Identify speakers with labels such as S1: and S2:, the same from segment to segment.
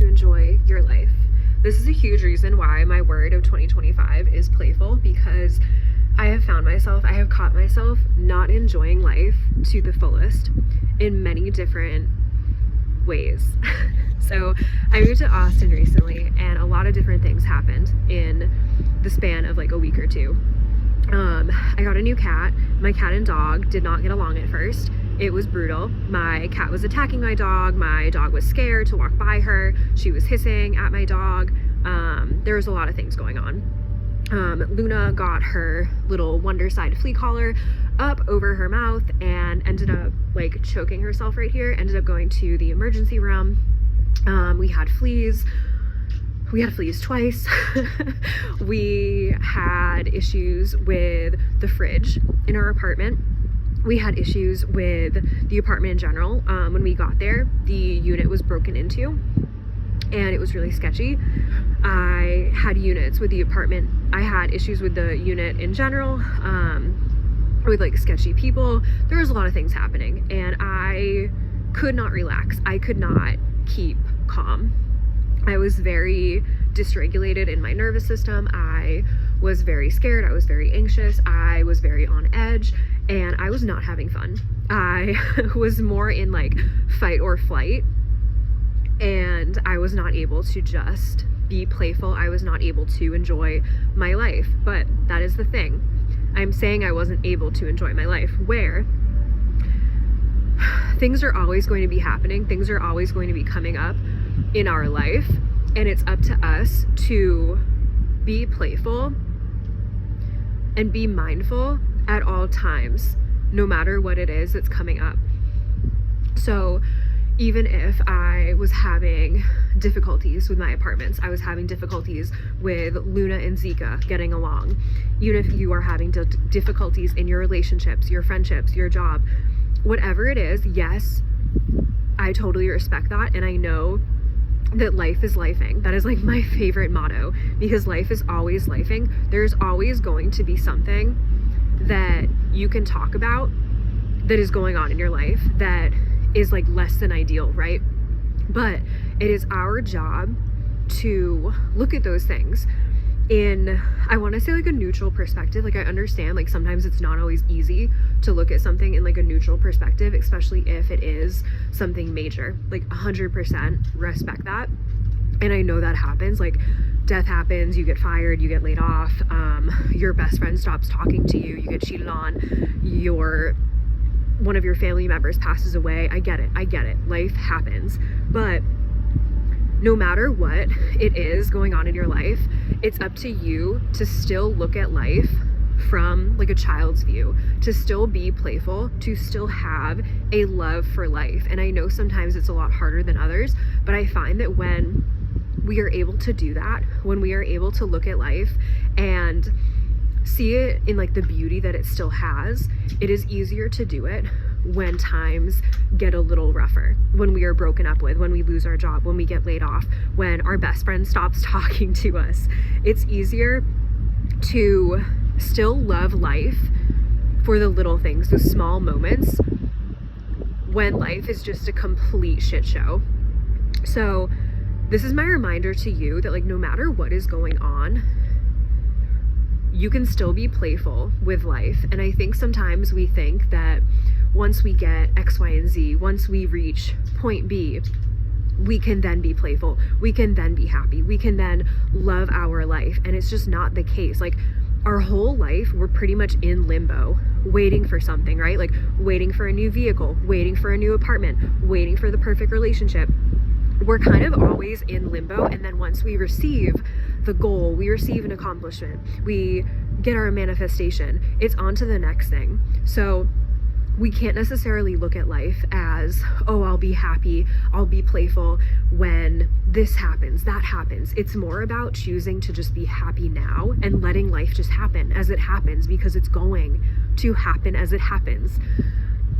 S1: to enjoy your life. This is a huge reason why my word of 2025 is playful, because I have caught myself not enjoying life to the fullest in many different ways. So I moved to Austin recently, and a lot of different things happened in the span of like a week or two. I got a new cat. My cat and dog did not get along at first. It was brutal. My cat was attacking my dog. My dog was scared to walk by her. She was hissing at my dog. There was a lot of things going on. Luna got her little wonder side flea collar up over her mouth and ended up like choking herself right here. Ended up going to the emergency room. We had fleas twice. We had issues with the fridge in our apartment. We had issues with the apartment in general. When we got there, the unit was broken into and it was really sketchy. I had units with the apartment. I had issues with the unit in general, with like sketchy people. There was a lot of things happening and I could not relax. I could not keep calm. I was very dysregulated in my nervous system. I was very scared. I was very anxious. I was very on edge, and I was not having fun. I was more in like fight or flight, and I was not able to just be playful. I was not able to enjoy my life. But that is the thing. I'm saying I wasn't able to enjoy my life, where things are always going to be happening. Things are always going to be coming up in our life, and it's up to us to be playful and be mindful at all times, no matter what it is that's coming up. So even if I was having difficulties with my apartments, I was having difficulties with Luna and Zica getting along, even if you are having difficulties in your relationships, your friendships, your job, whatever it is, yes, I totally respect that. And I know that life is lifing. That is like my favorite motto, because life is always lifing. There's always going to be something that you can talk about that is going on in your life that is like less than ideal, right? But it is our job to look at those things in, I want to say like a neutral perspective. Like I understand like sometimes it's not always easy to look at something in like a neutral perspective, especially if it is something major. Like 100% respect that. And I know that happens, like death happens, you get fired, you get laid off, your best friend stops talking to you, you get cheated on, one of your family members passes away. I get it, life happens. But no matter what it is going on in your life, it's up to you to still look at life from like a child's view, to still be playful, to still have a love for life. And I know sometimes it's a lot harder than others, but I find that when we are able to do that, when we are able to look at life and see it in like the beauty that it still has, it is easier to do it when times get a little rougher, when we are broken up with, when we lose our job, when we get laid off, when our best friend stops talking to us. It's easier to still love life for the little things, those small moments, when life is just a complete shit show. So this is my reminder to you that like no matter what is going on, you can still be playful with life. And I think sometimes we think that once we get X, Y, and Z, once we reach point B, we can then be playful, we can then be happy, we can then love our life. And it's just not the case. Like our whole life, we're pretty much in limbo, waiting for something, right? Like waiting for a new vehicle, waiting for a new apartment, waiting for the perfect relationship. We're kind of always in limbo. And then once we receive the goal, we receive an accomplishment, we get our manifestation, it's on to the next thing. So we can't necessarily look at life as, oh, I'll be happy, I'll be playful when this happens, that happens. It's more about choosing to just be happy now and letting life just happen as it happens, because it's going to happen as it happens.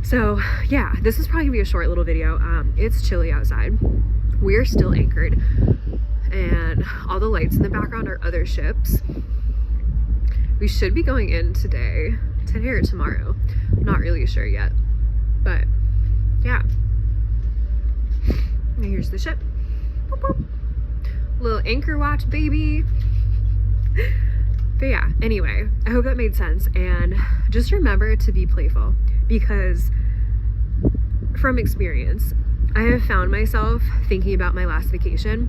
S1: So yeah, this is probably gonna be a short little video. It's chilly outside. We are still anchored, and all the lights in the background are other ships. We should be going in today or tomorrow. I'm not really sure yet, but yeah. And here's the ship. Little anchor watch, baby. But yeah, anyway, I hope that made sense. And just remember to be playful, because from experience, I have found myself thinking about my last vacation.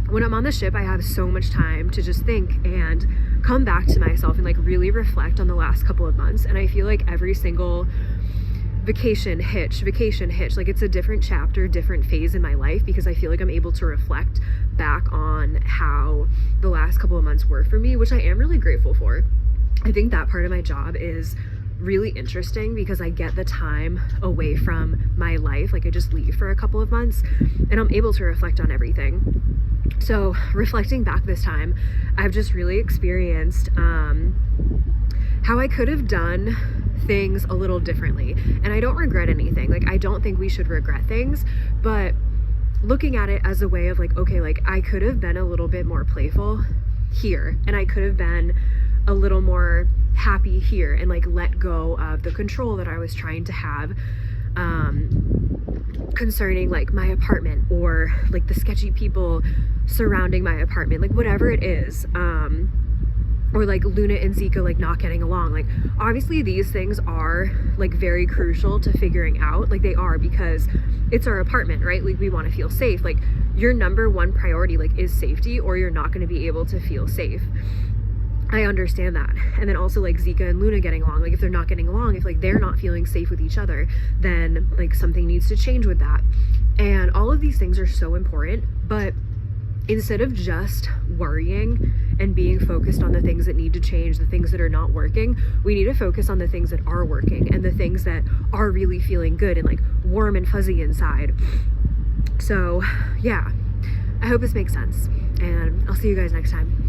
S1: When I'm on the ship, I have so much time to just think and come back to myself and like really reflect on the last couple of months. And I feel like every single vacation hitch, like it's a different chapter, different phase in my life, because I feel like I'm able to reflect back on how the last couple of months were for me, which I am really grateful for. I think that part of my job is really interesting because I get the time away from my life. Like I just leave for a couple of months and I'm able to reflect on everything. So reflecting back this time, I've just really experienced how I could have done things a little differently. And I don't regret anything. Like I don't think we should regret things, but looking at it as a way of like, okay, like I could have been a little bit more playful here, and I could have been a little more happy here, and like let go of the control that I was trying to have concerning like my apartment, or like the sketchy people surrounding my apartment, like whatever it is, or like Luna and Zica like not getting along. Like obviously these things are like very crucial to figuring out, like they are, because it's our apartment, right? Like we want to feel safe. Like your number one priority like is safety, or you're not going to be able to feel safe. I understand that. And then also like Zica and Luna getting along, like if they're not getting along, if like they're not feeling safe with each other, then like something needs to change with that. And all of these things are so important, but instead of just worrying and being focused on the things that need to change, the things that are not working, we need to focus on the things that are working and the things that are really feeling good and like warm and fuzzy inside. So yeah, I hope this makes sense, and I'll see you guys next time.